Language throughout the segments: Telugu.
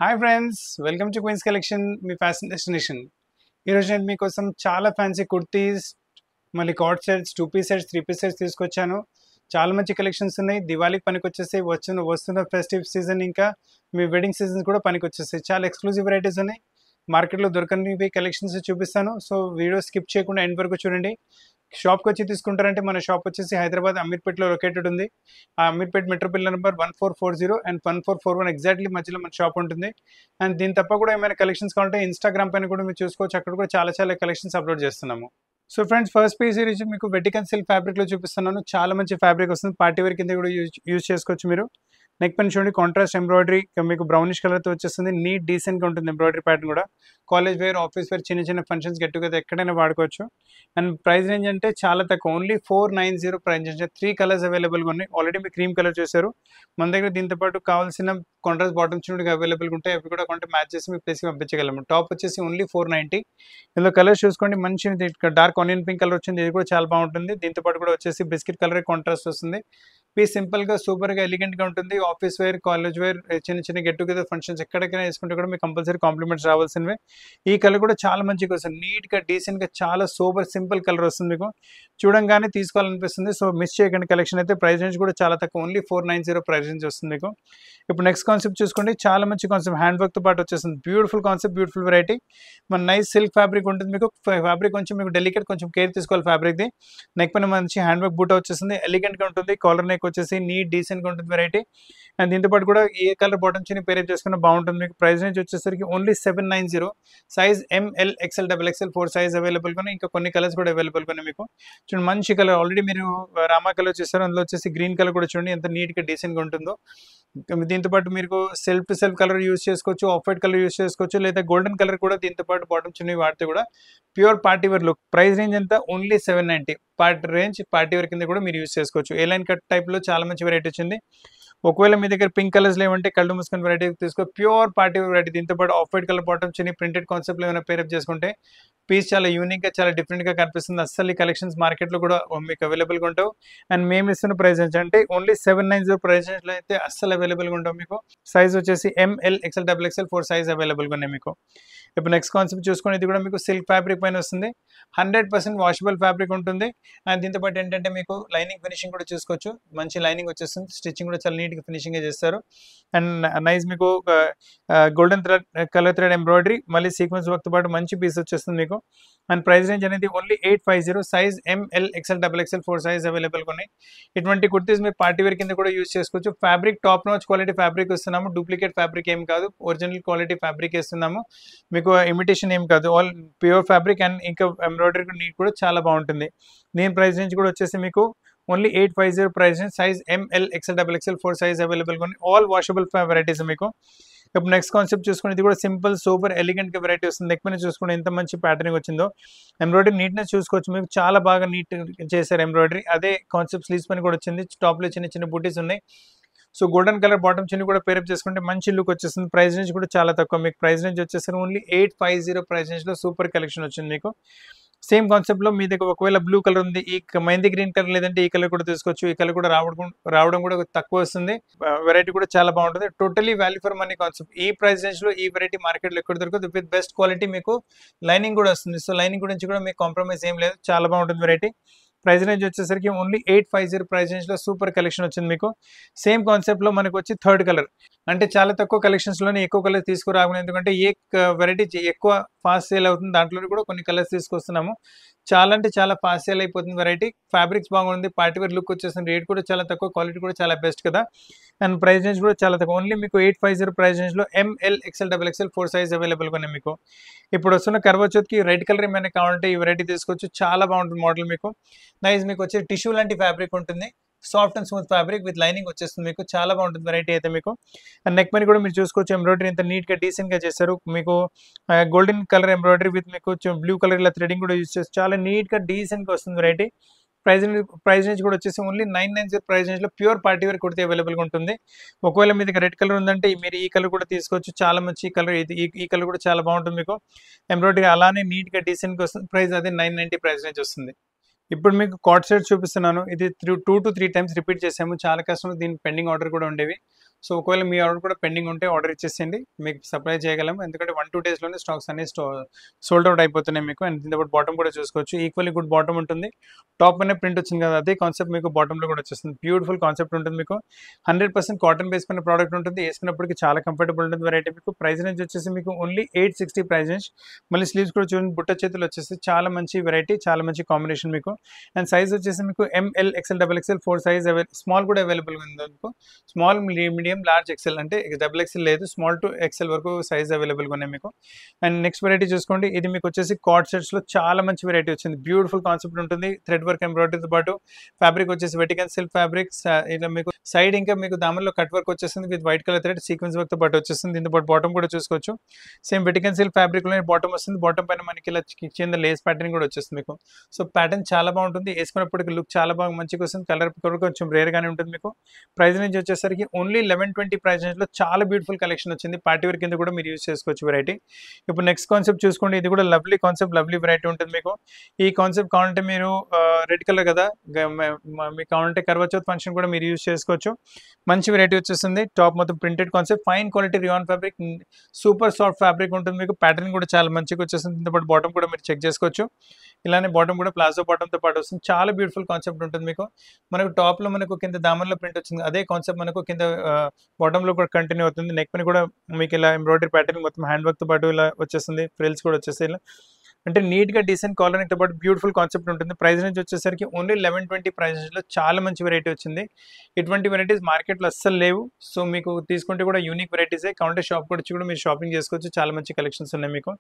Hi friends, welcome to queens collection, మీ ఫ్యాషన్ డెస్టినేషన్. ఈరోజు నేను మీకోసం చాలా ఫ్యాన్సీ కుర్తీస్, మళ్ళీ coord sets, 2 piece sets, 3 piece sets తీసుకొచ్చాను. చాలా మంచి కలెక్షన్స్ ఉన్నాయి. దివాళీకి పనికొచ్చేస్తాయి. వస్తున్న ఫెస్టివ్ సీజన్, ఇంకా మీ వెడ్డింగ్ సీజన్ కూడా పనికొచ్చేస్తాయి. చాలా ఎక్స్క్లూజివ్ వెరైటీస్ ఉన్నాయి. మార్కెట్లో దొరకనివి కలెక్షన్స్ చూపిస్తాను. సో వీడియో స్కిప్ చేయకుండా ఎండ్ వరకు చూడండి. షాప్కి వచ్చి తీసుకుంటారంటే మన షాప్ వచ్చేసి హైదరాబాద్ అమీర్పేటలో లొకేటెడ్ ఉంది. ఆ Ameerpet metro pillar number 1440 and 1441 exactly మధ్యలో మన షాప్ ఉంటుంది. అండ్ దీని తప్ప కూడా ఏమైనా కలెక్షన్స్ కావాలంటే ఇన్స్టాగ్రామ్ పైన కూడా మీరు చూసుకోవచ్చు. అక్కడ కూడా చాలా కలెక్షన్స్ అప్లోడ్ చేస్తున్నాము. సో ఫ్రెండ్స్, ఫస్ట్ పీస్ ఈరోజు మీకు వెటికన్ సిల్క్ ఫ్యాబ్రిక్లో చూపిస్తున్నాను. చాలా మంచి ఫ్యాబ్రిక్ వస్తుంది. పార్టీ వేర్ కింద కూడా యూజ్ చేసుకోవచ్చు మీరు. నెక్ పైన చూడండి, కాంట్రాస్ట్ ఎంబ్రాయిడరీ మీకు బ్రౌనిష్ కలర్తో వచ్చేస్తుంది. నీట్ డీసెంట్గా ఉంటుంది ఎంబ్రాయిడరీ ప్యాటర్న్ కూడా. కాలేజ్ వేర్, ఆఫీస్ వేర్, చిన్న ఫంక్షన్స్, గెట్ టుగెదర్ ఎక్కడైనా వాడుకోవచ్చు. అండ్ ప్రైస్ రేంజ్ అంటే చాలా తక్కువ, ఓన్లీ 490 ప్రైస్ రేంజ్. 3 కలర్స్ అవైలబుల్గా ఉన్నాయి. ఆల్రెడీ మీరు క్రీమ్ కలర్ చూసారు. మన దగ్గర దీంతో పాటు కావాల్సిన కాంట్రాస్ట్ బాటమ్స్ చూడండి అవైలబుల్గా ఉంటాయి. అవి కూడా కొంటే మ్యాచ్ చేసి మీ ప్లేస్కి పంపించగలము. టాప్ వచ్చేసి ఓన్లీ 490. ఇందులో కలర్స్ చూసుకోండి, మంచి డార్క్ ఆనియన్ పింక్ కలర్ వచ్చింది. ఇది కూడా చాలా బాగుంటుంది. దీంతో పాటు కూడా వచ్చేసి బిస్కెట్ కలర్ కాంట్రాస్ట్ వస్తుంది. పీస్ సింపుల్గా సూపర్గా ఎలిగెంట్గా ఉంటుంది. ఆఫీస్ వేర్, కాలేజ్ వేర్, చిన్న గెట్ టుగెదర్ ఫంక్షన్స్ ఎక్కడికైనా వేసుకుంటే కూడా మీకు కంపల్సరీ కాంప్లిమెంట్స్ రావాల్సినవే. ఈ కలర్ కూడా చాలా మంచిగా వస్తుంది. నీట్గా డీసెంట్గా చాలా సూపర్ సింపుల్ కలర్ వస్తుంది. మీకు చూడంగానే తీసుకోవాలనిపిస్తుంది. సో మిస్ చేయకండి కలెక్షన్ అయితే. ప్రైస్ రేంజ్ కూడా చాలా తక్కువ, ఓన్లీ 490 ప్రైస్ రేంజ్ వస్తుంది మీకు. ఇప్పుడు నెక్స్ట్ కాన్సెప్ట్ చూసుకోండి, చాలా మంచి కాన్సెప్ట్. హ్యాండ్ వర్క్తో పాటు వచ్చేస్తుంది. Beautiful concept, beautiful variety. మన నైస్ సిల్క్ ఫ్యాబ్రిక్ ఉంటుంది మీకు. ఫ్యాబ్రిక్ కొంచెం మీకు డెలికేట్, కొంచెం కేర్ తీసుకోవాలి ఫ్యాబ్రిక్ది. నెక్ పైన మంచి హ్యాండ్ వర్క్ బూటా వచ్చేస్తుంది. ఎలిగెంట్గా ఉంటుంది. కాలర్ నెక్ వచ్చేసి నీట్ డీసెంట్గా ఉంటుంది వెరైటీ. అండ్ దీంతో పాటు కూడా ఏ కలర్ బాటమ్ చిన్న పేరప్ చేసుకున్న బాగుంటుంది మీకు. ప్రైస్ రేంజ్ వచ్చేసరికి only 790. Size ML, XL, XXL 4 size అవైలబుల్గా ఉన్నాయి. ఇంకా కొన్ని కలర్స్ కూడా అవైలబుల్గా ఉన్నాయి మీకు. చూడండి, మంచి కలర్. ఆల్రెడీ మీరు రామా కలర్ చూస్తారు. అందులో వచ్చేసి గ్రీన్ కలర్ కూడా చూడండి ఎంత నీట్గా డీసెంట్గా ఉంటుందో. దీంతో పాటు మీరు self to self colour use చేసుకోవచ్చు, ఆఫ్ వైట్ కలర్ యూస్ చేసుకోవచ్చు, లేదా గోల్డెన్ కలర్ కూడా దీంతో పాటు బాటమ్ చిన్నవి వాడితే కూడా pure party wear look. Price range ఎంత? ఓన్లీ 790. పార్టీ వేర్ కింద కూడా మీరు యూస్ చేసుకోవచ్చు. ఏ లైన్ కట్ టైప్లో చాలా మంచి వెరైటీ వచ్చింది. ఒకవేళ మీ దగ్గర పింక్ కలర్స్ లేవంటే కళ్ళు మూసుకొని వెరైటీ తీసుకో. Pure party variety. దీంతో పాటు ఆఫ్ వైట్ కలర్ బాటమ్ చిన్న ప్రింటెడ్ కాన్సెప్ట్లో ఏమైనా పేరప్ చేసుకుంటే పీస్ చాలా యూనిక్గా, చాలా డిఫరెంట్గా కనిపిస్తుంది. అస్సలు ఈ కలెక్షన్స్ మార్కెట్లో కూడా మీకు అవైలబుల్గా ఉంటావు. అండ్ మేము ఇస్తున్న ప్రైస్ అంటే ఓన్లీ 790 ప్రైస్ రేంజ్లో అయితే అస్సలు అవైలబుల్గా ఉంటావు మీకు. సైజ్ వచ్చేసి ML, XL, XXL 4 సైజ్ అవైలబుల్గా ఉన్నాయి మీకు. ఇప్పుడు నెక్స్ట్ కాన్సెప్ట్ చూసుకుని, ఇది కూడా మీకు సిల్క్ ఫ్యాబ్రిక్ పైన వస్తుంది. 100% వాషబుల్ ఫ్యాబ్రిక్ ఉంటుంది. అండ్ దీంతో పాటు ఏంటంటే మీకు లైనింగ్ ఫినిషింగ్ కూడా చూసుకోవచ్చు. మంచి లైనింగ్ వచ్చేస్తుంది. స్టిచ్చింగ్ కూడా చాలా నీట్గా ఫినిషింగ్ చేస్తారు. అండ్ నైస్ మీకు గోల్డెన్ కలర్ థ్రెడ్ ఎంబ్రాయిడరీ, మళ్ళీ సీక్వెన్స్ వర్క్తో పాటు మంచి పీస్ వచ్చేస్తుంది మీకు. అండ్ ప్రైస్ రేంజ్ అనేది only 850. Size ML, XL, XXL 4 size అవైలబుల్గా ఉన్నాయి. ఇటువంటి కుర్తీస్ మీరు పార్టీ వేర్ కింద కూడా యూజ్ చేసుకోవచ్చు. Fabric top notch quality fabric ఇస్తున్నాము. డూప్లికేట్ ఫ్యాబ్రిక్ ఏం కాదు, ఒరిజినల్ క్వాలిటీ ఫ్యాబ్రిక్ ఇస్తున్నాము మీకు. ఇమిటేషన్ ఏం కాదు, ఆల్ ప్యూర్ ఫ్యాబ్రిక్. అండ్ ఇంకా ఎంబ్రాయిడరీ నీట్ కూడా చాలా బాగుంటుంది. దీని ప్రైస్ రేంజ్ కూడా వచ్చేసి మీకు only 850 price range. Size ML, XL, XXL 4 size అవైలబుల్గా ఉన్నాయి. ఆల్ వాషబుల్ వెరైటీస్ మీకు. ఇప్పుడు నెక్స్ట్ కాన్సెప్ట్ చూసుకుని, ఇది కూడా సింపుల్ సూపర్ ఎలిగెంట్గా వెరైటీ వస్తుంది. నెక్ పైన చూసుకుని ఎంత మంచి ప్యాటర్నింగ్ వచ్చిందో. ఎంబ్రాయిడరీ నీట్నెస్ చూసుకోవచ్చు మీకు. చాలా బాగా నీట్ చేశారు ఎంబ్రాయిడరీ. అదే కాన్సెప్ట్ స్లీవ్స్ పైన కూడా వచ్చింది. టాప్లో చిన్న బూటీస్ ఉన్నాయి. సో గోల్డెన్ కలర్ బాటమ్ చిన్న కూడా పేరప్ చేసుకుంటే మంచి లుక్ వచ్చేస్తుంది. ప్రైస్ రేంజ్ కూడా చాలా తక్కువ మీకు. ప్రైస్ రేంజ్ వచ్చేసరికి only 850 price range super collection వచ్చింది మీకు. సేమ్ కాన్సెప్ట్లో మీ దగ్గర ఒకవేళ బ్లూ కలర్ ఉంది, ఈ మెహందీ గ్రీన్ కలర్ లేదంటే ఈ కలర్ కూడా తీసుకోవచ్చు. ఈ కలర్ కూడా రావడం కూడా తక్కువ వస్తుంది. వెరైటీ కూడా చాలా బాగుంటుంది. Totally value for money concept. ఈ ప్రైస్ రేంజ్లో ఈ వెరైటీ మార్కెట్లో ఎక్కడ దొరకదు. విత్ బెస్ట్ క్వాలిటీ మీకు లైనింగ్ కూడా వస్తుంది. సో లైనింగ్ గురించి కూడా మీకు కాంప్రమైజ్ ఏం లేదు. చాలా బాగుంటుంది వెరైటీ. ప్రైస్ రేంజ్ వచ్చేసరికి only 850 price range super collection వచ్చింది మీకు. సేమ్ కాన్సెప్ట్లో మనకు వచ్చి థర్డ్ కలర్. అంటే చాలా తక్కువ కలెక్షన్స్లోనే ఎక్కువ కలర్ తీసుకురాకుండా, ఎందుకంటే ఏ వెరైటీ ఎక్కువ ఫాస్ట్ సేల్ అవుతుంది దాంట్లో కూడా కొన్ని కలర్స్ తీసుకొస్తున్నాము. చాలా అంటే చాలా ఫాస్ట్ సేల్ అయిపోతుంది వెరైటీ. ఫ్యాబ్రిక్స్ బాగుంది, పార్టీ వేర్ లుక్ వచ్చేస్తుంది. రేట్ కూడా చాలా తక్కువ, క్వాలిటీ కూడా చాలా బెస్ట్ కదా. అండ్ ప్రైస్ రేంజ్ కూడా చాలా తక్కువ, ఓన్లీ మీకు 850 ప్రైస్ రేంజ్లో ML, XL, XXL 4 సైజ్ అవైలబుల్గా ఉన్నాయి మీకు. ఇప్పుడు వస్తున్న కర్వచౌత్కి రెడ్ కలర్ ఏమైనా కావాలంటే ఈ వెరైటీ తీసుకోవచ్చు. చాలా బాగుంటుంది మోడల్ మీకు. నైస్ మీకు వచ్చే టిష్యూ లాంటి ఫ్యాబ్రిక్ ఉంటుంది. Soft and smooth fabric with lining వచ్చేస్తుంది మీకు. చాలా బాగుంటుంది వెరైటీ అయితే మీకు. అండ్ నెక్ పైన కూడా మీరు చూసుకోవచ్చు ఎంబ్రాయిడరీ ఎంత నీట్గా డీసెంట్గా చేస్తారు మీకు. గోల్డెన్ కలర్ ఎంబ్రాయిడరీ విత్ మీకు బ్లూ కలర్ ఇలా థ్రెడింగ్ కూడా యూజ్ చేస్తారు. చాలా నీట్గా డీసెంట్గా వస్తుంది వెరైటీ. ప్రైస్ రేంజ్ కూడా వచ్చేసి ఓన్లీ 990 ప్రైస్ రేంజ్లో ప్యూర్ పార్టీ వేర్ కుర్తీ అవైలబుల్గా ఉంటుంది. ఒకవేళ మీ దగ్గర రెడ్ కలర్ ఉందంటే మీరు ఈ కలర్ కూడా తీసుకోవచ్చు. చాలా మంచి కలర్ ఇది. ఈ కలర్ కూడా చాలా బాగుంటుంది మీకు. ఎంబ్రాయిడరీ అలానే నీట్గా డీసెంట్గా వస్తుంది. ప్రైస్ అదే 990 ప్రైస్ రేంజ్ వస్తుంది. ఇప్పుడు మీకు కార్డ్ సెట్ చూపిస్తున్నాను. ఇది 2 to 3 టైమ్స్ రిపీట్ చేసాము. చాలా కస్టమర్స్ దీని పెండింగ్ ఆర్డర్ కూడా ఉండేవి. సో ఒకవేళ మీ ఆర్డర్ కూడా పెండింగ్ ఉంటే ఆర్డర్ ఇచ్చేసేయండి, మీకు సప్లై చేయగలము. ఎందుకంటే 1-2 డేస్లోనే స్టాక్స్ అన్ని సోల్డ్ అవుట్ అయిపోతున్నాయి మీకు. అండ్ దీంతో పాటు బాటమ్ కూడా చూసుకోవచ్చు, ఈక్వల్లీ గుడ్ బాటమ్ ఉంటుంది. టాప్ అనే ప్రింట్ వచ్చింది కదా, అదే కాన్సెప్ట్ మీకు బాటంలో కూడా వచ్చేస్తుంది. బ్యూటిఫుల్ కాన్సెప్ట్ ఉంటుంది మీకు. 100% కాటన్ బేస్ పైన ప్రోడక్ట్ ఉంటుంది. వేసుకున్నప్పటికి చాలా కంఫర్టబుల్ ఉంటుంది వెరైటీ మీకు. ప్రైస్ రేంజ్ వచ్చేసి మీకు ఓన్లీ 860 ప్రైస్ రేంజ్. మళ్ళీ స్లీవ్స్ కూడా చూడండి, బుట్ట చేతులు వచ్చేసి చాలా మంచి వెరైటీ, చాలా మంచి కాంబినేషన్ మీకు. అండ్ సైజ్ వచ్చేసి మీకు ML, XL, XXL 4 size small కూడా అవైలబుల్ ఉంది మీకు. స్మాల్, మీడియం, లార్జ్, ఎక్సెల్ అంటే XXL లేదు, స్మాల్ టు XL వరకు సైజ్ అవైలబుల్గా ఉన్నాయి మీకు. అండ్ నెక్స్ట్ వెరైటీ చూసుకోండి, ఇది మీకు వచ్చేసి కార్డ్ సెట్స్లో చాలా మంచి వెరైటీ వచ్చింది. బ్యూటిఫుల్ కాన్సెప్ట్ ఉంటుంది. థ్రెడ్ వర్క్ ఎంబ్రాయిడరీతో పాటు ఫ్యాబ్రిక్ వచ్చేసి వెటికన్ సిల్క్ ఫ్యాబ్రిక్స్. ఇలా మీకు సైడ్ ఇంకా మీకు దామన్లో కట్ వర్క్ వచ్చేస్తుంది with white colour thread sequence work తో పాటు వచ్చేస్తుంది. దీంతో పాటు బాటమ్ కూడా చూసుకోవచ్చు, సేమ్ వెటికన్ సిల్క్ ఫ్యాబ్రిక్ లో బాటమ్ వస్తుంది. బాటమ్ పైన మనకి ఇలా కింద లేస్ ప్యాటర్న్ కూడా వచ్చేస్తుంది మీకు. సో ప్యాటర్న్ చాలా బాగుంటుంది, వేసుకున్నప్పటికీ లుక్ చాలా బాగా మంచిగా వస్తుంది. కలర్ కూడా కొంచెం రేర్ గానే ఉంటుంది మీకు. ప్రైస్ రేంజ్ వచ్చేసరికి ఓన్లీ 1120 ప్రైస్ రేంజ్ లో చాలా బ్యూటిఫుల్ కలెక్షన్ వచ్చింది. పార్టీ వేర్ కింద కూడా మీరు యూజ్ చేసుకోవచ్చు వెరైటీ. ఇప్పుడు నెక్స్ట్ కాన్సెప్ట్ చూసుకోండి, ఇది కూడా లవ్లీ కాన్సెప్ట్, లవ్లీ వెరైటీ ఉంటుంది మీకు. ఈ కాన్సెప్ట్ కావాలంటే మీరు రెడ్ కలర్ కదా, మీకు కావాలంటే కర్వా చౌత్ ఫంక్షన్ కూడా మీరు యూజ్ చేసుకోవచ్చు. మంచి వెరైటీ వచ్చేస్తుంది. టాప్ మొత్తం printed concept, fine quality rayon fabric, super soft fabric ఉంటుంది మీకు. ప్యాటర్న్ కూడా చాలా మంచిగా వచ్చేస్తుంది. దీంతో పాటు బాటమ్ కూడా మీరు చెక్ చేసుకోవచ్చు. ఇలానే బాటమ్ కూడా ప్లాజో బాటమ్తో పాటు వస్తుంది. చాలా బ్యూటిఫుల్ కాన్సెప్ట్ ఉంటుంది మీకు. మనకు టాప్ లో మనకు కింద దామన్లో ప్రింట్ వచ్చింది, అదే కాన్సెప్ట్ మనకు కింద బాటమ్ లో కూడా కంటిన్యూ అవుతుంది. నెక్ పని కూడా మీకు ఇలా ఎంబ్రాయిడరీ ప్యాటర్న్ మొత్తం హ్యాండ్ వర్క్ తో పాటు ఇలా వచ్చేస్తుంది. ఫ్రిల్స్ కూడా వచ్చేస్తాయి. ఇలా అంటే నీట్ గా డీసెంట్ కాలర్తో పాటు బ్యూటిఫుల్ కాన్సెప్ట్ ఉంటుంది. ప్రైస్ రేంజ్ వచ్చేసరికి ఓన్లీ 1120 ప్రైస్ రేంజ్ లో చాలా మంచి వెరైటీ వచ్చింది. ఇటువంటి వెరైటీస్ మార్కెట్ లో అస్సలు లేవు. సో మీకు తీసుకుంటే కూడా యూనిక్ వెరైటీసే. కౌంటర్ షాప్ కూడా వచ్చి కూడా మీరు షాపింగ్ చేసుకోవచ్చు. చాలా మంచి కలెక్షన్స్ ఉన్నాయి మీకు.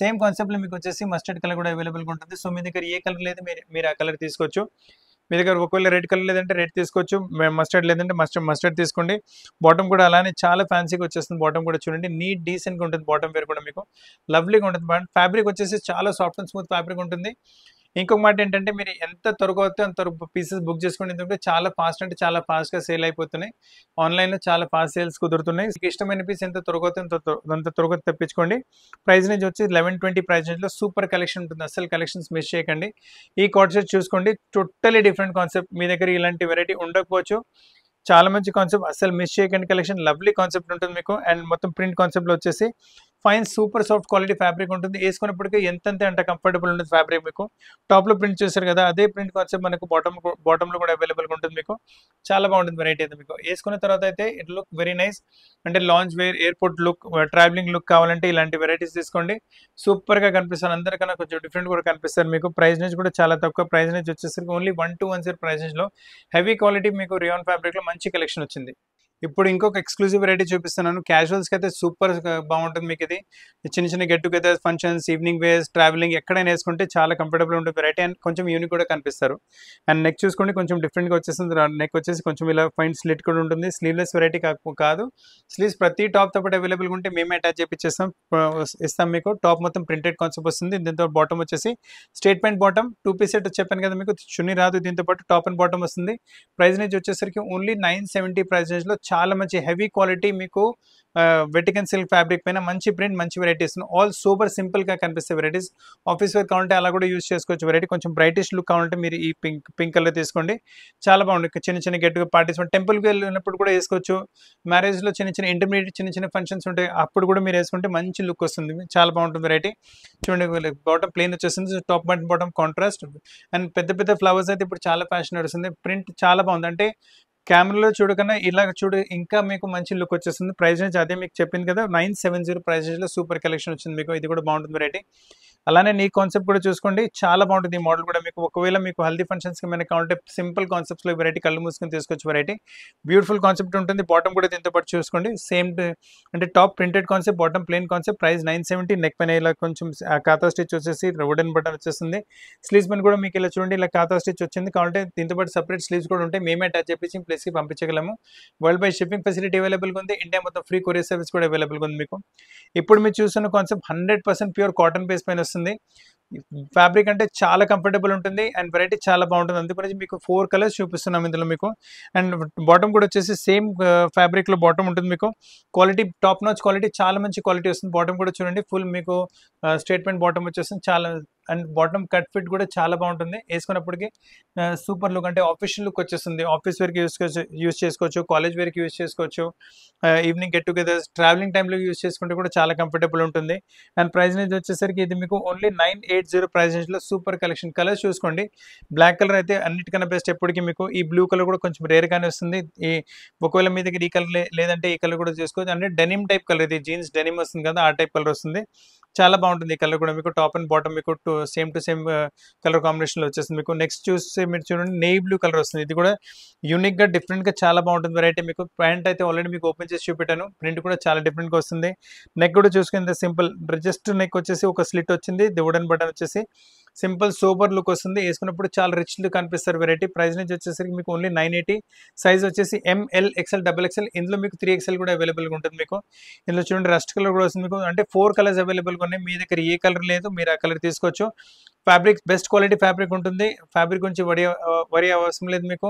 సేమ్ కాన్సెప్ట్ లో మీకు వచ్చేసి మస్టర్డ్ కలర్ కూడా అవైలబుల్ గా ఉంటుంది. సో మీ దగ్గర ఏ కలర్ లేదు మీరు ఆ కలర్ తీసుకోవచ్చు. మీ దగ్గర ఒకవేళ రెడ్ కలర్ లేదంటే రెడ్ తీసుకోవచ్చు, మస్టర్డ్ లేదంటే మస్టర్డ్ తీసుకోండి. బాటమ్ కూడా అలానే చాలా ఫ్యాన్సీగా వచ్చేస్తుంది. బాటమ్ కూడా చూడండి, నీట్ డీసెంట్గా ఉంటుంది. బాటమ్ వేర్ కూడా మీకు లవ్లీగా ఉంటుంది. ఫ్యాబ్రిక్ వచ్చేసి చాలా సాఫ్ట్ అండ్ స్మూత్ ఫ్యాబ్రిక్ ఉంటుంది. ఇంకొక మాట ఏంటంటే మీరు ఎంత త్వరగా అవుతే అంత పీసెస్ బుక్ చేసుకోండి. ఎందుకంటే చాలా ఫాస్ట్ అంటే చాలా ఫాస్ట్గా సేల్ అయిపోతున్నాయి. ఆన్లైన్లో చాలా ఫాస్ట్ సేల్స్ కుదురుతున్నాయి. మీకు ఇష్టమైన పీస్ ఎంత త్వరగా అవుతే అంత త్వరగా తెప్పించుకోండి. ప్రైస్ రేంజ్ వచ్చి 1120 ప్రైస్ రేంజ్లో సూపర్ కలెక్షన్ ఉంటుంది. అసలు కలెక్షన్స్ మిస్ చేయకండి. ఈ కార్డ్ సెట్ చూసుకోండి, టోటలీ డిఫరెంట్ కాన్సెప్ట్. మీ దగ్గర ఇలాంటి వెరైటీ ఉండకపోవచ్చు. చాలా మంచి కాన్సెప్ట్, అసలు మిస్ చేయకండి. కలెక్షన్ లవ్లీ కాన్సెప్ట్ ఉంటుంది మీకు. అండ్ మొత్తం ప్రింట్ కాన్సెప్ట్లో వచ్చేసి fine super soft quality fabric ఉంటుంది. వేసుకున్నప్పటికీ ఎంతంతే అంత కంఫర్టబుల్ ఉంటుంది ఫ్యాబ్రిక్ మీకు. టాప్లో ప్రింట్ చేశారు కదా, అదే ప్రింట్ కాన్సెప్ట్ మనకు బాటంలో కూడా అవైలబుల్గా ఉంటుంది మీకు. చాలా బాగుంటుంది వెరైటీ అయితే మీకు. వేసుకున్న తర్వాత అయితే ఇట్ లుక్ వెరీ నైస్. అంటే lounge wear, airport look, travelling look కావాలంటే ఇలాంటి వెరైటీస్ తీసుకోండి. సూపర్గా కనిపిస్తారు. అందరికన్నా కొంచెం డిఫరెంట్ కూడా కనిపిస్తారు మీకు. ప్రైస్ రేంజ్ కూడా చాలా తక్కువ. ప్రైస్ రేంజ్ వచ్చేసరికి ఓన్లీ 1210 ప్రైస్ రేంజ్లో హెవీ క్వాలిటీ మీకు రియాన్ ఫ్యాబ్రిక్లో మంచి కలెక్షన్ వచ్చింది. ఇప్పుడు ఇంకొక ఎక్స్క్లూజివ్ వెరైటీ చూపిస్తున్నాను. క్యాజువల్స్కి అయితే సూపర్ బాగుంటుంది మీకు. ఇది చిన్న చిన్న get together functions, evening wears, travelling ఎక్కడైనా వేసుకుంటే చాలా కంఫర్టబుల్ ఉంటుంది వెరైటీ. అండ్ కొంచెం యూనిక్ కూడా కనిపిస్తారు. అండ్ నెక్ చూసుకోండి, కొంచెం డిఫరెంట్గా వచ్చేస్తుంది. నెక్ వచ్చేసి కొంచెం ఇలా ఫైన్ స్లిట్ కూడా ఉంటుంది. స్లీవ్లెస్ వెరైటీ కాదు, స్లీవ్స్ ప్రతి టాప్తో పాటు అవైలబుల్గా ఉంటే మేమే అటాచ్ చేపిచ్చేస్తాం, ఇస్తాం మీకు. టాప్ మొత్తం ప్రింటెడ్ కాన్సెప్ట్ వస్తుంది. దీంతో బాటమ్ వచ్చేసి straight pant bottom, 2 piece set చెప్పాను కదా మీకు, చున్నీ రాదు. దీంతో పాటు టాప్ అండ్ బాటమ్ వస్తుంది. ప్రైస్ రేంజ్ వచ్చేసరికి ఓన్లీ 970 ప్రైస్ రేంజ్లో చాలా మంచి హెవీ క్వాలిటీ మీకు. వెటికన్ సిల్క్ ఫ్యాబ్రిక్ పైన మంచి ప్రింట్, మంచి వెరైటీస్, ఆల్ సూపర్ సింపుల్ గా కనిపిస్తే వెరైటీస్. ఆఫీస్ వేర్ కావాలంటే అలా కూడా యూజ్ చేసుకోవచ్చు వెరైటీ. కొంచెం బ్రైటిష్ లుక్ కావాలంటే మీరు ఈ పింక్ కలర్ తీసుకోండి. చాలా బాగుంది. చిన్న చిన్న గెట్ పార్టీస్, టెంపుల్కి వెళ్ళినప్పుడు కూడా వేసుకోవచ్చు. మ్యారేజ్ లో చిన్న ఇంటర్మీడియట్ చిన్న ఫంక్షన్స్ ఉంటాయి, అప్పుడు కూడా మీరు వేసుకుంటే మంచి లుక్ వస్తుంది. చాలా బాగుంటుంది వెరైటీ. చూడండి, బాటమ్ ప్లెయిన్ వచ్చేస్తుంది, top and bottom contrast. And పెద్ద ఫ్లవర్స్ అయితే ఇప్పుడు చాలా ఫ్యాషన్ నడుస్తుంది. ప్రింట్ చాలా బాగుంది. అంటే కెమెరాలో చూడకన్నా ఇలా చూడు ఇంకా మీకు మంచి లుక్ వచ్చేస్తుంది. ప్రైస్ రేంజ్ అదే మీకు చెప్పింది కదా, 970 ప్రైస్ రేంజ్లో సూపర్ కలెక్షన్ వచ్చింది మీకు. ఇది కూడా బాగుంటుంది వెరైటీ. అలానే నీ కాన్సెప్ట్ కూడా చూసుకోండి, చాలా బాగుంటుంది ఈ మోడల్ కూడా మీకు. ఒకవేళ మీకు హల్దీ ఫంక్షన్స్కి మనకి కావాలంటే సింపుల్ కాన్సెప్ట్స్లో వెరైటీ కళ్ళు మూసుకొని తీసుకోవచ్చు వెరైటీ. బ్యూటిఫుల్ కాన్సెప్ట్ ఉంటుంది. బాటమ్ కూడా దీంతో పాటు చూసుకోండి, సేమ్ అంటే top printed concept, bottom plain concept. Price 970. Neck పైన ఇలా కొంచెం కాతా స్టిచ్ వచ్చేసి వుడెన్ బటన్ వచ్చేస్తుంది. స్లీవ్స్ పైన కూడా మీకు ఇలా చూడండి, ఇలా కాతా స్టిచ్ వచ్చింది. కావాలంటే దీంతో పాటు సపరేట్ స్లీవ్స్ కూడా ఉంటాయి, మేమే అటాచ్ చేపించి ప్లేస్కి పంపించగలము. వరల్డ్ వైడ్ షిప్పింగ్ ఫెసిలిటీ అవైలబుల్గా ఉంది. ఇండియా మొత్తం ఫ్రీ కొరియర్ సర్వీస్ కూడా అవైలబుల్గా ఉంది మీకు. ఇప్పుడు మీరు చూస్తున్న కాన్సెప్ట్ 100% ప్యూర్ కాటన్ బేస్ పైన వస్తుంది. ఫ్యాబ్రిక్ అంటే చాలా కంఫర్టబుల్ ఉంటుంది అండ్ వెరైటీ చాలా బాగుంటుంది. అందుకని మీకు 4 కలర్స్ చూపిస్తున్నాం ఇందులో మీకు. అండ్ బాటమ్ కూడా వచ్చేసి సేమ్ ఫ్యాబ్రిక్ లో బాటమ్ ఉంటుంది మీకు. క్వాలిటీ టాప్ నాచ్ క్వాలిటీ, చాలా మంచి క్వాలిటీ వస్తుంది. బాటమ్ కూడా చూడండి, ఫుల్ మీకు స్ట్రేట్ ప్యాంట్ బాటమ్ వచ్చేస్తుంది. చాలా అండ్ బాటమ్ కట్ ఫిట్ కూడా చాలా బాగుంటుంది, వేసుకున్నప్పటికీ సూపర్ లుక్, అంటే ఆఫీషియల్ లుక్ వచ్చేస్తుంది. ఆఫీస్ వేర్కి యూస్ చేసుకోవచ్చు, కాలేజ్ వేర్కి యూస్ చేసుకోవచ్చు, ఈవినింగ్ గెట్ టుగెదర్స్, ట్రావెలింగ్ టైంలో యూస్ చేసుకుంటే కూడా చాలా కంఫర్టబుల్ ఉంటుంది. అండ్ ప్రైస్ రేంజ్ వచ్చేసరికి ఇది మీకు only 980 price range super collection. Colours చూసుకోండి, బ్లాక్ కలర్ అయితే అన్నిటికన్నా బెస్ట్ ఎప్పటికీ. మీకు ఈ బ్లూ కలర్ కూడా కొంచెం రేర్ గానే వస్తుంది. ఈ ఒకవేళ మీ దగ్గర ఈ కలర్ లేదంటే ఈ కలర్ కూడా చేసుకోవచ్చు. అంటే డెనిమ్ టైప్ కలర్, ఇది జీన్స్ డెనిమ్ వస్తుంది కదా, ఆ టైప్ కలర్ వస్తుంది. చాలా బాగుంటుంది ఈ కలర్ కూడా. మీకు టాప్ అండ్ బాటమ్ మీకు సేమ్ టు సేమ్ కలర్ కాంబినేషన్లో వచ్చేస్తుంది. మీకు నెక్స్ట్ చూస్తే మీరు చూడండి, నేవీ బ్లూ కలర్ వస్తుంది. ఇది కూడా యూనిక్గా డిఫరెంట్గా చాలా బాగుంటుంది వెరైటీ. మీకు ప్యాంట్ అయితే ఆల్రెడీ మీకు ఓపెన్ చేసి చూపెట్టాను, ప్రింట్ కూడా చాలా డిఫరెంట్గా వస్తుంది. నెక్ కూడా చూసుకుంటే సింపుల్, జస్ట్ నెక్ వచ్చేసి ఒక స్లిట్ వచ్చింది, వుడెన్ బటన్ వచ్చేసి సింపుల్ సూపర్ లుక్ వస్తుంది. వేసుకున్నప్పుడు చాలా రిచ్ లుక్ కనిపిస్తారు వెరైటీ. ప్రైస్ నుంచి వచ్చేసరికి మీకు ఓన్లీ 980. సైజ్ వచ్చేసి ML, XL, XXL. ఇందులో మీకు 3XL కూడా అవైలబుల్గా ఉంటుంది. మీకు ఇందులో చూడండి రస్ట్ కలర్ కూడా వస్తుంది. మీకు అంటే 4 కలర్స్ అవైలబుల్గా ఉన్నాయి. మీ దగ్గర ఏ కలర్ లేదు, మీరు ఆ కలర్ తీసుకోవచ్చు. ఫ్యాబ్రిక్ బెస్ట్ క్వాలిటీ ఫ్యాబ్రిక్ ఉంటుంది. ఫ్యాబ్రిక్ గురించి వరి అవసరం లేదు. మీకు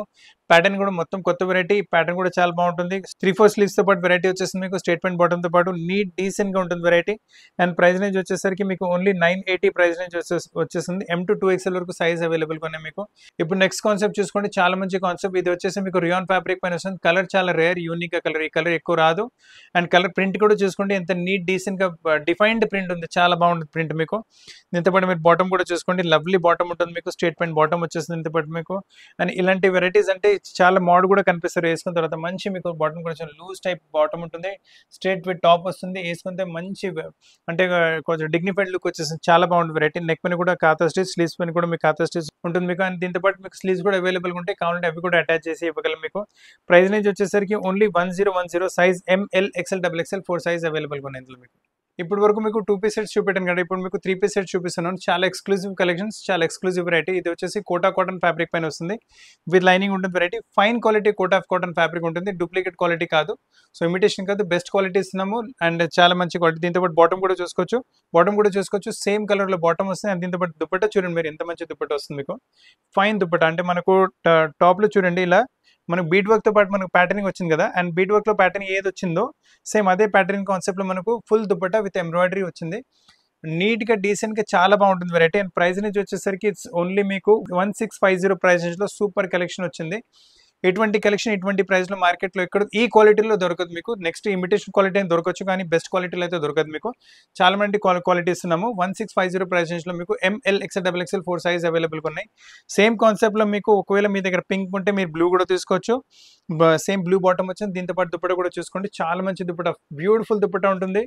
ప్యాటర్న్ కూడా మొత్తం కొత్త వెరైటీ, ప్యాటర్న్ కూడా చాలా బాగుంటుంది. 3/4 స్లీవ్స్ తో పాటు వెరైటీ వచ్చేసింది. మీకు స్టేట్మెంట్ బాటమ్ తో పాటు నీట్ డీసెంట్ గా ఉంటుంది వెరైటీ. అండ్ ప్రైస్ రేంజ్ వచ్చేసరికి మీకు ఓన్లీ 980 ప్రైస్ రేంజ్ వచ్చేసింది. M to 2XL వరకు సైజ్ అవైలబుల్ గా ఉన్నాయి మీకు. ఇప్పుడు నెక్స్ట్ కాన్సెప్ట్ చూసుకోండి, చాలా మంచి కాన్సెప్ట్. ఇది వచ్చేసి మీకు రియాన్ ఫ్యాబ్రిక్ పైన వస్తుంది. కలర్ చాలా రేర్, యూనిక్ కలర్. ఈ కలర్ ఎక్కువ రాదు. అండ్ కలర్ ప్రింట్ కూడా చూసుకోండి, ఎంత నీట్ డీసెంట్ గా డిఫైన్డ్ ప్రింట్ ఉంది, చాలా బాగుంటుంది ప్రింట్ మీకు. దీంతో పాటు మీరు బాటమ్ కూడా చూసుకోండి, లవ్లీ బాటమ్ ఉంటుంది మీకు. స్టేట్మెంట్ బాటమ్ వచ్చేస్తుంది దీంతో పాటు మీకు. అండ్ ఇలాంటి వెరైటీస్ అంటే చాలా మోడ్ కూడా కనిపిస్తారు వేసుకున్న తర్వాత. మంచి మీకు బాటమ్ కూడా లూజ్ టైప్ బాటమ్ ఉంటుంది, స్ట్రేట్ విత్ టాప్ వస్తుంది. వేసుకుంటే మంచి అంటే కొంచెం డిగ్నిఫైడ్ లుక్ వచ్చేసింది, చాలా బాగుంటుంది వెరైటీ. నెక్ పైన కూడా కాతా స్టిచ్, స్లీవ్స్ పైన కూడా మీకు కాతా స్టిచ్ ఉంటుంది మీకు. అండ్ దీంతో పాటు మీకు స్లీవ్స్ కూడా అవైలబుల్ ఉంటాయి, కావాలంటే అవి కూడా అటాచ్ చేసి ఇవ్వగలం మీకు. ప్రైస్ రేంజ్ వచ్చేసరికి only 1010. Size ML, XL, XXL 4 size అవైలబుల్గా ఉన్నాయి ఇందులో మీకు. ఇప్పుడు వరకు మీకు 2 పీస్ సెట్స్ చూపెట్టాను కదా, ఇప్పుడు మీకు 3 పీస్ సెట్స్ చూపిస్తున్నాను. చాలా ఎక్స్క్లూజివ్ కలెక్షన్స్, చాలా ఎక్స్క్లూజివ్ వెరైటీ. ఇది వచ్చేసి కోటా కాటన్ ఫ్యాబ్రిక్ పైన వస్తుంది, విత్ లైనింగ్ ఉంటుంది variety. Fine quality Kota of cotton fabric ఉంటుంది, డూప్లికేట్ క్వాలిటీ కాదు, సో ఇమిటేషన్ కాదు, బెస్ట్ క్వాలిటీ ఇస్తున్నాము. అండ్ చాలా మంచి క్వాలిటీ. దీంతో పాటు బాటమ్ కూడా చూసుకోవచ్చు, సేమ్ కలర్ లో బాటమ్ వస్తుంది. అండ్ దీంతో పాటు దుపట్టా చూడండి మీరు, ఎంత మంచి దుపట్టా వస్తుంది మీకు. ఫైన్ దుపట్టా, అంటే మనకు టాప్ లో చూడండి ఇలా మనకు బీట్ వర్క్ తో పాటు మనకు ప్యాటర్నింగ్ వచ్చింది కదా, అండ్ బీట్ వర్క్ లో ప్యాటర్న్ ఏది వచ్చిందో సేమ్ అదే ప్యాటర్నింగ్ కాన్సెప్ట్ లో మనకు ఫుల్ దుపట్టా విత్ ఎంబ్రాయిడరీ వచ్చింది. నీట్ గా డీసెంట్ గా చాలా బాగుంటుంది వెరైటీ. అండ్ ప్రైస్ నుంచి వచ్చేసరికి ఇట్స్ ఓన్లీ మీకు 1650 ప్రైస్ రేంజ్ లో సూపర్ కలెక్షన్ వచ్చింది. ఎటువంటి కలెక్షన్ ఇటువంటి ప్రైస్ లో మార్కెట్ లో ఎక్కడ ఈ క్వాలిటీలో దొరకదు మీకు. నెక్స్ట్ ఇమిటేషన్ క్వాలిటీ అని దొరకచ్చు, కానీ బెస్ట్ క్వాలిటీలో అయితే దొరకదు మీకు. చాలా మంది క్వాలిటీ ఇస్తున్నాము. 1650 ప్రైస్ రేంజ్ లో మీకు ML, XL, XXL 4 size available గా ఉన్నాయి. సేమ్ కాన్సెప్ట్ లో మీకు ఒకవేళ మీ దగ్గర పింక్ ఉంటే మీరు బ్లూ కూడా తీసుకోవచ్చు. సేమ్ బ్లూ బాటమ్ వచ్చింది. దీంతో పాటు దుపట్టా కూడా చూసుకోండి, చాలా మంచి దుపట్టా, బ్యూటిఫుల్ దుపట్టా ఉంటుంది.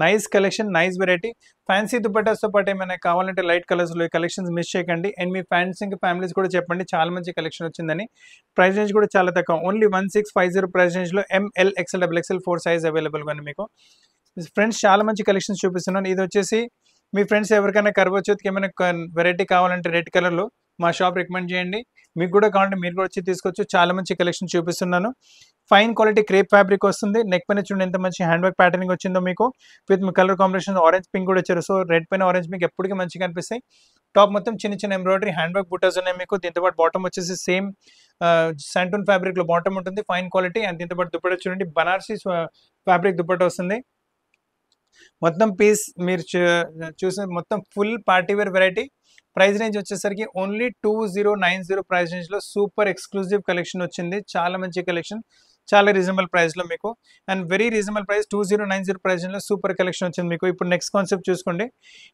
Nice collection, nice variety. Fancy dupattas తో పాటు ఏమైనా కావాలంటే లైట్ కలర్స్ లో కలెక్షన్స్ మిస్ చేయకండి. అండ్ మీ ఫ్రెండ్స్ ఇంకా ఫ్యామిలీస్ కూడా చెప్పండి చాలా మంచి కలెక్షన్ వచ్చిందని. ప్రైస్ రేంజ్ కూడా చాలా తక్కువ, ఓన్లీ 1650 ప్రైస్ రేంజ్ లో ML, XL, XXL 4 size available గా మీకు. ఫ్రెండ్స్ చాలా మంచి కలెక్షన్స్ చూపిస్తున్నాను. ఇది వచ్చేసి మీ ఫ్రెండ్స్ ఎవరికైనా కర్వ చౌత్కి ఏమైనా వెరైటీ కావాలంటే రెడ్ కలర్ లో మా షాప్ రికమెండ్ చేయండి. మీకు కూడా కావాలంటే మీరు కూడా వచ్చి తీసుకోవచ్చు. చాలా మంచి కలెక్షన్ చూపిస్తున్నాను. ఫైన్ క్వాలిటీ క్రేప్ ఫ్యాబ్రిక్ వస్తుంది. నెక్ పైన చూడండి ఎంత మంచి హ్యాండ్ వర్క్ ప్యాటర్నింగ్ వచ్చిందో మీకు, with colour combination orange pink కూడా వచ్చారు. సో రెడ్ పైన ఆరెంజ్ మీకు ఎప్పటికీ మంచిగా కనిపిస్తాయి. టాప్ మొత్తం చిన్న చిన్న ఎంబ్రాయిడరీ హ్యాండ్ వర్క్ బుటాస్ ఉన్నాయి మీకు. దీంతో పాటు బాటమ్ వచ్చేసి సేమ్ శాంటూన్ ఫ్యాబ్రిక్ లో బాటమ్ ఉంటుంది, ఫైన్ క్వాలిటీ. అండ్ దీంతో పాటు దుపట్టా చూడండి, బనారసి ఫ్యాబ్రిక్ దుపట్టా వస్తుంది. మొత్తం పీస్ మీరు చూసిన మొత్తం full party wear variety. Price range వచ్చేసరికి ఓన్లీ 2090 ప్రైస్ రేంజ్ లో సూపర్ ఎక్స్క్లూజివ్ కలెక్షన్ వచ్చింది. చాలా మంచి కలెక్షన్, చాలా రీజనబుల్ ప్రైస్ లో మీకు. And very reasonable price 2090 price లో సూపర్ కలెక్షన్ వచ్చింది మీకు. ఇప్పుడు నెక్స్ట్ కాన్సెప్ట్ చూసుకోండి,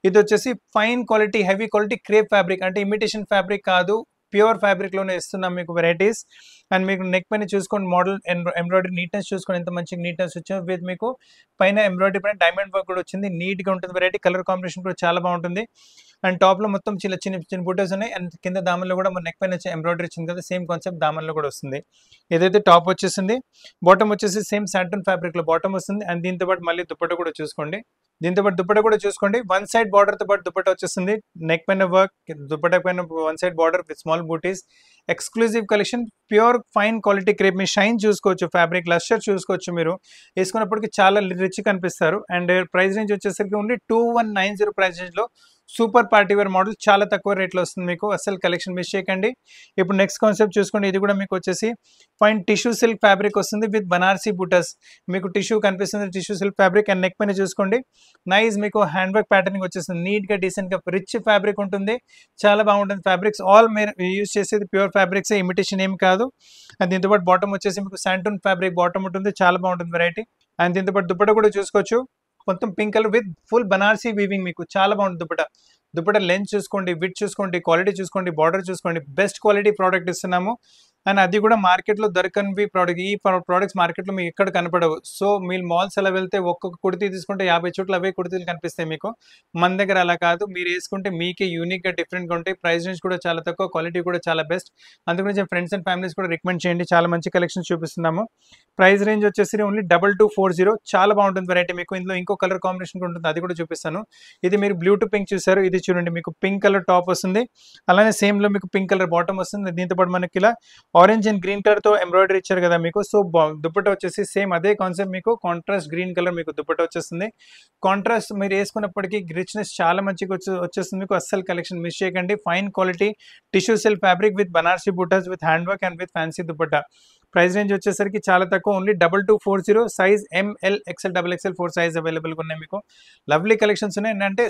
ఇది వచ్చేసి fine quality heavy quality crepe fabric, అంటే ఇమిటేషన్ ఫ్యాబ్రిక్ కాదు, ప్యూర్ ఫ్యాబ్రిక్ లోనే ఇస్తున్నాం మీకు వెరైటీస్. అండ్ మీకు నెక్ పైన చూసుకోండి, మోడల్ ఎంబ్రాయిడరీ నీట్నెస్ చూసుకోండి, ఎంత మంచి నీట్నెస్ వచ్చింది. విత్ మీకు పైన ఎంబ్రాయిడరీ పైన డైమండ్ వర్క్ కూడా వచ్చింది, నీట్ గా ఉంటుంది వెరైటీ. కలర్ కాంబినేషన్ కూడా చాలా బాగుంటుంది. అండ్ టాప్ లో మొత్తం చిన్న చిన్న బుట్టస్ ఉన్నాయి. అండ్ కింద దామన్లో కూడా మన నెక్ పైన ఎంబ్రాయిడరీ వచ్చింది కదా, సేమ్ కాన్సెప్ట్ దామన్లో కూడా వస్తుంది. ఏదైతే టాప్ వచ్చేసింది, బాటమ్ వచ్చేసి సేమ్ సాటన్ ఫ్యాబ్రిక్ లో బాటమ్ వస్తుంది. అండ్ దీంతో పాటు మళ్ళీ దుపట్టా కూడా చూసుకోండి, వన్ సైడ్ బార్డర్ తో పాటు దుపట్టా వచ్చేస్తుంది. నెక్ పైన వర్క్, దుపట్టా పైన one side border with small butis. Exclusive collection, pure fine quality crepe. మీ షైన్ చూసుకోవచ్చు, ఫ్యాబ్రిక్ లస్టర్ చూసుకోవచ్చు. మీరు వేసుకున్నప్పటికీ చాలా రిచ్ కనిపిస్తారు. అండ్ ప్రైస్ రేంజ్ వచ్చేసరికి only 2190 price range super party wear model చాలా తక్కువ రేట్లో వస్తుంది మీకు. అసలు కలెక్షన్ మిస్ చేయకండి. ఇప్పుడు నెక్స్ట్ కాన్సెప్ట్ చూసుకోండి. ఇది కూడా మీకు వచ్చేసి ఫైన్ టిష్యూ సిల్క్ ఫ్యాబ్రిక్ వస్తుంది విత్ బనారసి బుటస్. మీకు టిష్యూ కనిపిస్తుంది, tissue silk fabric. And neck పైన చూసుకోండి నైస్ మీకు హ్యాండ్ వర్క్ ప్యాటర్నింగ్ వచ్చేస్తుంది. నీట్గా డీసెంట్గా రిచ్ ఫ్యాబ్రిక్ ఉంటుంది, చాలా బాగుంటుంది. ఫ్యాబ్రిక్స్ ఆల్ మీరు యూజ్ చేసేది ప్యూర్ ఫ్యాబ్రిక్స్, ఇమిటేషన్ ఏమి కాదు. అండ్ దీంతో పాటు బాటమ్ వచ్చేసి మీకు శాంటూన్ ఫ్యాబ్రిక్ బాటమ్ ఉంటుంది, చాలా బాగుంటుంది వెరైటీ. అండ్ దీంతో పాటు దుపట్టా కూడా చూసుకోవచ్చు, మొత్తం pink colour with full Banarasi weaving. మీకు చాలా బాగుంటుంది దుపట్టా. దుపట్టా లెంత్ చూసుకోండి, విడ్త్ చూసుకోండి, క్వాలిటీ చూసుకోండి, బార్డర్ చూసుకోండి. బెస్ట్ క్వాలిటీ ప్రోడక్ట్ ఇస్తున్నాము. అండ్ అది కూడా మార్కెట్లో దొరకనివి ప్రోడక్ట్. ఈ ప్రోడక్ట్స్ మార్కెట్లో మీకు ఎక్కడ కనపడవు. సో మీరు మాల్స్ అలా వెళ్తే ఒక్కొక్క కుర్తీ తీసుకుంటే 50 చోట్ల అవే కుర్తీలు కనిపిస్తాయి మీకు. మన దగ్గర అలా కాదు, మీరు వేసుకుంటే మీకే యూనిక్గా డిఫరెంట్గా ఉంటాయి. ప్రైస్ రేంజ్ కూడా చాలా తక్కువ, క్వాలిటీ కూడా చాలా బెస్ట్. అందుకని ఫ్రెండ్స్ అండ్ ఫ్యామిలీస్ కూడా రికమెండ్ చేయండి. చాలా మంచి కలెక్షన్స్ చూపిస్తున్నాము. ప్రైస్ రేంజ్ వచ్చేసి ఓన్లీ 2240. చాలా బాగుంటుంది వెరైటీ మీకు. ఇందులో ఇంకో కలర్ కాంబినేషన్ ఉంటుంది, అది కూడా చూపిస్తాను. ఇది మీరు బ్లూ టు పింక్ చూసారు, ఇది చూడండి మీకు పింక్ కలర్ టాప్ వస్తుంది, అలానే సేమ్ లో మీకు పింక్ కలర్ బాటమ్ వస్తుంది. దీంతో పాటు మనకి ఇలా ఆరెంజ్ అండ్ గ్రీన్ కలర్ తో ఎంబ్రాయిడరీ ఇచ్చారు కదా మీకు. సో దుపట్టా వచ్చేసి సేమ్ అదే కాన్సెప్ట్, మీకు కాంట్రాస్ట్ గ్రీన్ కలర్ మీకు దుపట్టా వచ్చేస్తుంది. కాంట్రాస్ట్ మీరు వేసుకున్నప్పటికీ రిచ్నెస్ చాలా మంచిగా వచ్చేస్తుంది మీకు. అస్సలు కలెక్షన్ మిస్ చేయకండి. Fine quality tissue silk fabric with Banarasi butas with hand work and with fancy dupatta. Price range వచ్చేసరికి చాలా తక్కువ, only 2240. Size ML XL XXL 4 size అవైలబుల్గా ఉన్నాయి మీకు. లవ్లీ కలెక్షన్స్ ఉన్నాయి. ఏంటంటే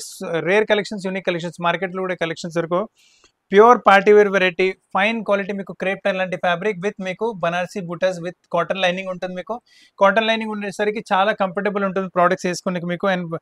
రేర్ కలెక్షన్స్, యూనిక్ కలెక్షన్స్, మార్కెట్లో కూడా కలెక్షన్స్ వరకు. Pure party wear variety, fine quality మీకు క్రేప్ టైల్ లాంటి ఫ్యాబ్రిక్ విత్ మీకు Banarasi butas with cotton lining ఉంటుంది మీకు. కాటన్ లైనింగ్ ఉండేసరికి చాలా కంఫర్టబుల్ ఉంటుంది ప్రోడక్ట్స్ వేసుకునే మీకు. అండ్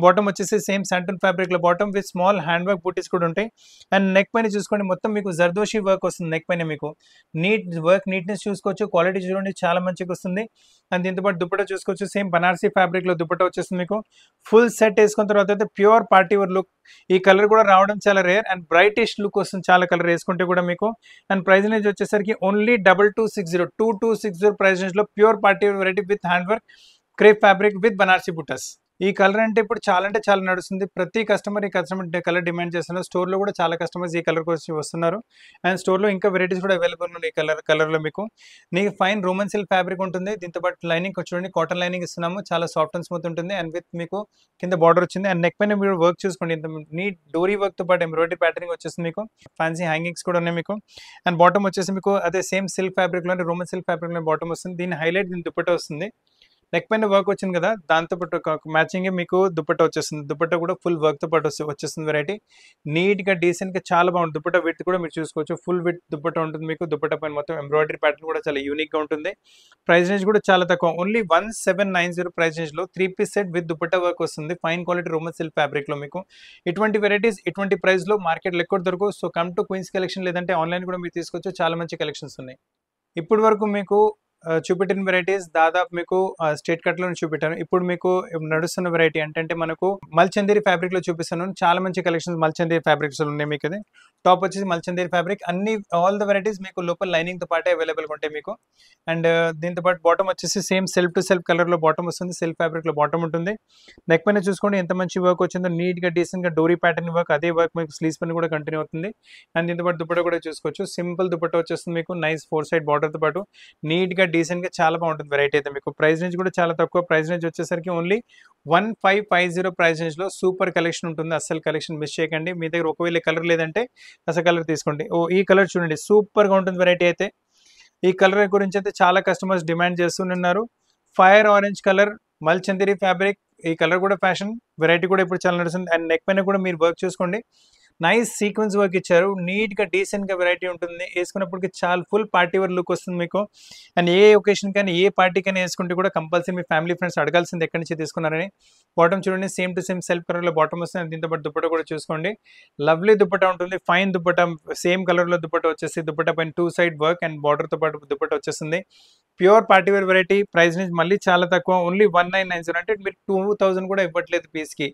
బాటమ్ వచ్చేసి సేమ్ శాంటన్ ఫ్యాబ్రిక్ లో bottom with small hand work బూటీస్ కూడా ఉంటాయి. అండ్ నెక్ పైన చూసుకోండి, మొత్తం మీకు జర్దోషి వర్క్ వస్తుంది నెక్ పైన మీకు. నీట్నెస్ చూసుకోవచ్చు, క్వాలిటీ చూడండి చాలా మంచిగా వస్తుంది. అండ్ దీంతో పాటు దుపట్టా చూసుకోవచ్చు, సేమ్ బనారసి ఫ్యాబ్రిక్ లో దుపట్టా వచ్చేస్తుంది మీకు. ఫుల్ సెట్ వేసుకున్న తర్వాత అయితే ప్యూర్ పార్టీ వేర్ లుక్. ఈ కలర్ కూడా రావడం చాలా రేర్ అండ్ బ్రైటిష్ లుక్ వస్తుంది చాలా కలర్ వేసుకుంటే కూడా మీకు. అండ్ ప్రైస్ రేంజ్ వచ్చేసరికి ఓన్లీ 2260 ప్రైస్ రేంజ్ లో pure party variety with hand work crepe fabric with Banarasi బుటాస్. ఈ కలర్ అంటే ఇప్పుడు చాలా అంటే చాలా నడుస్తుంది. ప్రతి కస్టమర్ ఈ కలర్ డిమాండ్ చేస్తున్నారు. స్టోర్ లో కూడా చాలా కస్టమర్స్ ఈ కలర్ కోసం వస్తున్నారు. అండ్ స్టోర్ లో ఇంకా వెరైటీస్ కూడా అవైలబుల్ ఉన్నాయి ఈ కలర్ లో మీకు. నీకు ఫైన్ రోమన్ సిల్క్ ఫ్యాబ్రిక్ ఉంటుంది. దీంతో పాటు లైనింగ్ చూడండి, కాటన్ లైనింగ్ ఇస్తున్నాము, చాలా సాఫ్ట్ అండ్ స్మూత్ ఉంటుంది. అండ్ విత్ మీకు కింద బార్డర్ వచ్చింది. అండ్ నెక్ పైన మీరు వర్క్ చూసుకోండి, ఇంత నీట్ డోరీ వర్క్ తో పాటు ఎంబ్రాయిడరీ ప్యాటర్నింగ్ వచ్చేస్తుంది మీకు. ఫ్యాన్సీ హ్యాంగింగ్స్ కూడా ఉన్నాయి మీకు. అండ్ బాటమ్ వచ్చేసి మీకు అదే సేమ్ సిల్క్ ఫ్యాబ్రిక్ లోనే రోమన్ సిల్క్ ఫ్యాబ్రిక్ లో బాటమ్ వస్తుంది. దీని హైలైట్ దీని దుపట్టా వస్తుంది. నెక్ పైన వర్క్ వచ్చింది కదా, దాంతో పాటు మ్యాచింగ్ మీకు దుపట్టా వచ్చేస్తుంది. దుపట్టా కూడా ఫుల్ వర్క్ తో పాటు వచ్చేస్తుంది వెరైటీ. నీట్ గా డీసెంట్ గా చాలా బాగుంటుంది. దుపట్టా విత్ కూడా మీరు చూసుకోవచ్చు, ఫుల్ విత్ దుపట్టా ఉంటుంది మీకు. దుపట్టా పైన మొత్తం ఎంబ్రాయిడరీ ప్యాటర్న్ కూడా చాలా యూనిక్ గా ఉంటుంది. ప్రైస్ రేంజ్ కూడా చాలా తక్కువ, ఓన్లీ 1790 ప్రైస్ రేంజ్ లో 3 piece set with dupatta work వస్తుంది. Fine quality Roman silk fabric లో మీకు. ఇటువంటి వెరైటీస్ ఇటువంటి ప్రైస్ లో మార్కెట్లో ఎక్కడ దొరకవు. So come to queens collection, లేదంటే ఆన్లైన్ కూడా మీరు తీసుకోవచ్చు. చాలా మంచి కలెక్షన్స్ ఉన్నాయి. ఇప్పటి వరకు మీకు చూపెట్టిన వెరైటీస్ దాదాపు మీకు స్ట్రేట్ కట్ లో చూపెట్టాను. ఇప్పుడు మీకు నడుస్తున్న వెరైటీ అంటే మనకు మల్చందేరి ఫ్యాబ్రిక్ లో చూపిస్తాను. చాలా మంచి కలెక్షన్స్ మల్చందేరి ఫ్యాబ్రిక్స్ ఉన్నాయి మీకు. ఇది టాప్ వచ్చేసి మల్చందేరి ఫ్యాబ్రిక్, అన్ని ఆల్ ద వెరైటీస్ మీకు లోపల లైనింగ్ తో పాటే అవైలబుల్ గా ఉంటాయి మీకు. అండ్ దీంతో పాటు బాటమ్ వచ్చేసి same self to self colour లో బాటమ్ వస్తుంది, సెల్ఫ్ ఫ్యాబ్రిక్ లో బాటమ్ ఉంటుంది. నెక్ పైన చూసుకోండి ఎంత మంచి వర్క్ వచ్చిందో, నీట్ గా డీసెంట్ గా డోరీ ప్యాటర్న్ వర్క్, అదే వర్క్ మీకు స్లీవ్స్ పైన కూడా కంటిన్యూ అవుతుంది. అండ్ దీంతో పాటు దుపట్టా కూడా చూసుకోవచ్చు, సింపుల్ దుపట్టా వచ్చేస్తుంది మీకు. నైస్ 4 సైడ్ బార్డర్ తో పాటు నీట్ గా డీసెంట్ గా చాలా బాగుంటుంది వెరైటీ అయితే మీకు. ప్రైస్ రేంజ్ కూడా చాలా తక్కువ, ప్రైస్ రేంజ్ వచ్చేసరికి ఓన్లీ 1550 ప్రైస్ రేంజ్ లో సూపర్ కలెక్షన్ ఉంటుంది. అసలు కలెక్షన్ మిస్ చేయకండి. మీ దగ్గర ఒకవేళ కలర్ లేదంటే అసలు కలర్ తీసుకోండి. ఈ కలర్ చూడండి, సూపర్ గా ఉంటుంది వెరైటీ అయితే. ఈ కలర్ గురించి అయితే చాలా కస్టమర్స్ డిమాండ్ చేస్తున్నారు. ఫైర్ ఆరెంజ్ కలర్ మల్చందేరి ఫ్యాబ్రిక్, ఈ కలర్ కూడా ఫ్యాషన్ వెరైటీ కూడా ఇప్పుడు చాలా నడుస్తుంది. అండ్ నెక్ పైన కూడా మీరు వర్క్ చూసుకోండి, నైస్ సీక్వెన్స్ వర్క్ ఇచ్చారు. నీట్ గా డీసెంట్ గా వెరైటీ ఉంటుంది. వేసుకున్నప్పటికి చాలా ఫుల్ పార్టీ వేర్ లుక్ వస్తుంది మీకు. అండ్ ఏ ఒకేషన్ కానీ ఏ పార్టీకైనా వేసుకుంటే కూడా కంపల్సరీ మీ ఫ్యామిలీ ఫ్రెండ్స్ అడగాల్సింది ఎక్కడి నుంచి తీసుకున్నారని. బాటమ్ చూడండి, same to same self colour లో బాటమ్ వస్తుంది. దీంతో పాటు దుపట్టా కూడా చూసుకోండి, లవ్లీ దుపట్టా ఉంటుంది. ఫైన్ దుపట్టా, సేమ్ కలర్ లో దుపట్టా వచ్చేసి దుపట్టా పైన 2 సైడ్ వర్క్ అండ్ బార్డర్ తో పాటు దుపట్టా వచ్చేస్తుంది. Pure party wear variety. Price నుంచి మళ్ళీ చాలా తక్కువ, ఓన్లీ 1990. అంటే మీరు 2000 కూడా ఇవ్వట్లేదు పీస్ కి.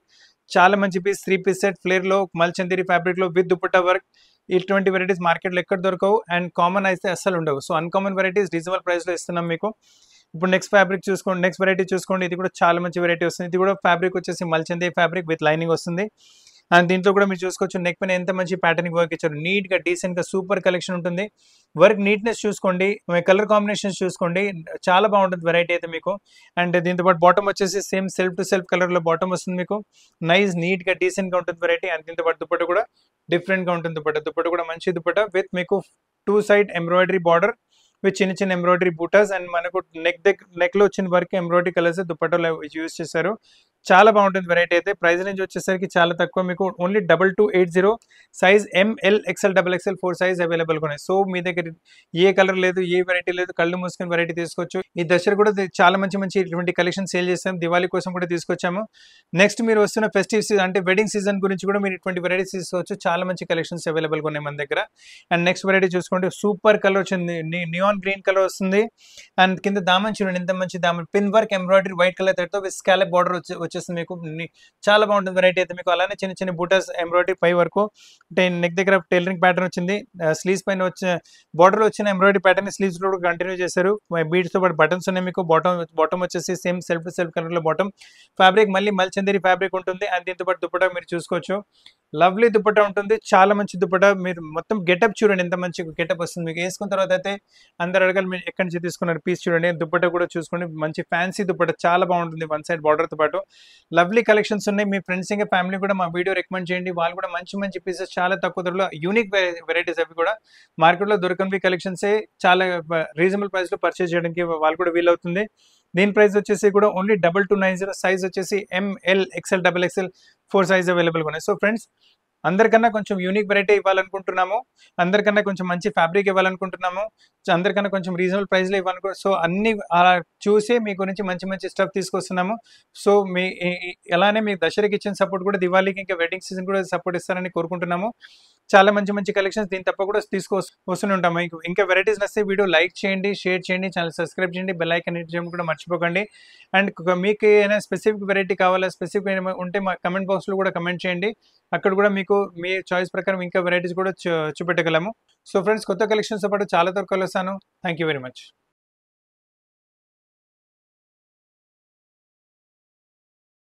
చాలా మంచి పీస్, 3 పీస్ సెట్ ఫ్లేర్ లో మల్చందేరి ఫ్యాబ్రిక్ లో విత్ దుపట్టా వర్క్. ఇటువంటి వెరైటీస్ మార్కెట్లో ఎక్కడ దొరకవు అండ్ కామన్ అయితే అస్సలు ఉండవు. So uncommon varieties reasonable price లో ఇస్తున్నాం మీకు. ఇప్పుడు నెక్స్ట్ ఫ్యాబ్రిక్ చూసుకోండి, నెక్స్ట్ వెరైటీ చూసుకోండి. ఇది కూడా చాలా మంచి వెరైటీ వస్తుంది. ఇది కూడా ఫ్యాబ్రిక్ వచ్చేసి మల్చందేరి ఫ్యాబ్రిక్ విత్ లైనింగ్ వస్తుంది. అండ్ దీంట్లో కూడా మీరు చూసుకోవచ్చు నెక్ పైన ఎంత మంచి ప్యాటర్నింగ్ వర్క్ ఇచ్చారు. నీట్గా డీసెంట్గా సూపర్ కలెక్షన్ ఉంటుంది. వర్క్ నీట్నెస్ చూసుకోండి, కలర్ కాంబినేషన్స్ చూసుకోండి, చాలా బాగుంటుంది వెరైటీ అయితే మీకు. అండ్ దీంతో పాటు బాటమ్ వచ్చేసి సేమ్ సెల్ఫ్ టు సెల్ఫ్ కలర్లో బాటమ్ వస్తుంది మీకు. నైస్ నీట్గా డీసెంట్గా ఉంటుంది వెరైటీ. అండ్ దీంతో పాటు దుపట్ట కూడా డిఫరెంట్గా ఉంటుంది. దుపట్ట కూడా మంచి దుపట్ట విత్ మీకు 2 సైడ్ ఎంబ్రాయిడరీ బార్డర్ విత్ చిన్న చిన్న ఎంబ్రాయిడరీ బూటాస్. అండ్ మనకు నెక్ లో వచ్చిన వరకు ఎంబ్రాయిడరీ కలర్స్ దుపట్టలో యూజ్ చేశారు. చాలా బాగుంటుంది వెరైటీ అయితే. ప్రైస్ రేంజ్ వచ్చేసరికి చాలా తక్కువ, మీకు only 2280. Size M L XL XXL 4 size available ఉన్నాయి. సో మీ దగ్గర ఏ కలర్ లేదు, ఏ వెరైటీ లేదు, కళ్ళు మూసుకొని వెరైటీ తీసుకోవచ్చు. ఈ దసరా కూడా చాలా మంచి మంచి ఇటువంటి కలెక్షన్ సేల్ చేస్తాం. దివాళీ కోసం కూడా తీసుకొచ్చాము. నెక్స్ట్ మీరు వస్తున్న ఫెస్టివ్ సీజన్ అంటే వెడ్డింగ్ సీజన్ గురించి కూడా మీరు ఇటువంటి వెరైటీస్ తీసుకోవచ్చు. చాలా మంచి కలెక్షన్స్ అవైలబుల్గా ఉన్నాయి మన దగ్గర. అండ్ నెక్స్ట్ వెరైటీ చూసుకోండి, సూపర్ కలర్ వచ్చింది, నియాన్ గ్రీన్ కలర్ వస్తుంది. అండ్ కింద దామన్ చూడండి ఎంత మంచి దామన్, pin work embroidery white colour తో స్కాలప్ బార్డర్ వచ్చేస్తుంది మీకు. చాలా బాగుంటుంది వెరైటీ అయితే మీకు. అలానే చిన్న చిన్న బూటాస్ ఎంబ్రాయిడరీ పై వరకు అంటే నెక్ దగ్గర టైలరింగ్ ప్యాటర్న్ వచ్చింది. స్లీవ్స్ పైన వచ్చే బార్డర్ వచ్చిన ఎంబ్రాయిడరీ ప్యాటర్న్ స్లీవ్స్ లో కంటిన్యూ చేశారు. బీడ్స్ తో పాటు బటన్స్ ఉన్నాయి మీకు. బాటమ్ వచ్చేసి సేమ్ సెల్ఫ్ కలర్ లో బాటమ్. ఫ్యాబ్రిక్ మళ్ళీ మల్చందేరి ఫ్యాబ్రిక్ ఉంటుంది. అండ్ దీంతో పాటు దుపట్టా మీరు చూసుకోవచ్చు, లవ్లీ దుపట్టా ఉంటుంది, చాలా మంచి దుపట్టా. మీరు మొత్తం గెటప్ చూడండి ఎంత మంచి గెటప్ వస్తుంది మీకు. వేసుకున్న తర్వాత అయితే అందరు అడగాలి మీరు ఎక్కడి నుంచి తీసుకున్నారు పీస్ చూడండి. దుపట్టా కూడా చూసుకోండి, మంచి ఫ్యాన్సీ దుపట్టా, చాలా బాగుంటుంది. వన్ సైడ్ బార్డర్ తో పాటు లవ్లీ కలెక్షన్స్ ఉన్నాయి. మీ ఫ్రెండ్స్ ఇంకా ఫ్యామిలీ కూడా మా వీడియో రికమెండ్ చేయండి. వాళ్ళు కూడా మంచి మంచి పీసెస్ చాలా తక్కువ ధరలో యూనిక్ వెరైటీస్ అవి కూడా మార్కెట్లో దొరకని కలెక్షన్స్ చాలా రీజనబుల్ ప్రైస్ లో పర్చేస్ చేయడానికి వాళ్ళు కూడా వీలవుతుంది. దీని ప్రైస్ వచ్చేసి కూడా ఓన్లీ 2290. సైజ్ వచ్చేసి ఎంఎల్ ఎక్స్ఎల్ XXL 4 సైజ్ అవైలబుల్గా ఉన్నాయి. సో ఫ్రెండ్స్, అందరికన్నా కొంచెం యూనిక్ వెరైటీ ఇవ్వాలనుకుంటున్నాము, అందరికన్నా కొంచెం మంచి ఫ్యాబ్రిక్ ఇవ్వాలనుకుంటున్నాము, అందరికన్నా కొంచెం రీజనబుల్ ప్రైస్లో ఇవ్వాలనుకో. సో అన్ని అలా చూసి మీ గురించి మంచి మంచి స్టఫ్ తీసుకొస్తున్నాము. సో అలానే మీ దసరాకి ఇచ్చిన సపోర్ట్ కూడా దివాళీకి ఇంకా వెడ్డింగ్ సీజన్ కూడా సపోర్ట్ ఇస్తారని కోరుకుంటున్నాము. చాలా మంచి మంచి కలెక్షన్స్ దీని తప్ప కూడా వస్తూనే ఉంటాము. ఇంకా వెరైటీస్ నచ్చితే వీడియో లైక్ చేయండి, షేర్ చేయండి, ఛానల్ సబ్స్క్రైబ్ చేయండి, బెల్ ఐకాన్ హిట్ చేయడం కూడా మర్చిపోకండి. అండ్ మీకు ఏమైనా స్పెసిఫిక్ వెరైటీ కావాలా, స్పెసిఫిక్ ఉంటే మా కమెంట్ బాక్స్లో కూడా కమెంట్ చేయండి. అక్కడ కూడా మీకు మీ చాయిస్ ప్రకారం ఇంకా వెరైటీస్ కూడా చూపెట్టగలము. సో ఫ్రెండ్స్, కొత్త కలెక్షన్స్తో పాటు చాలా త్వరగా వస్తాను. Thank you very much.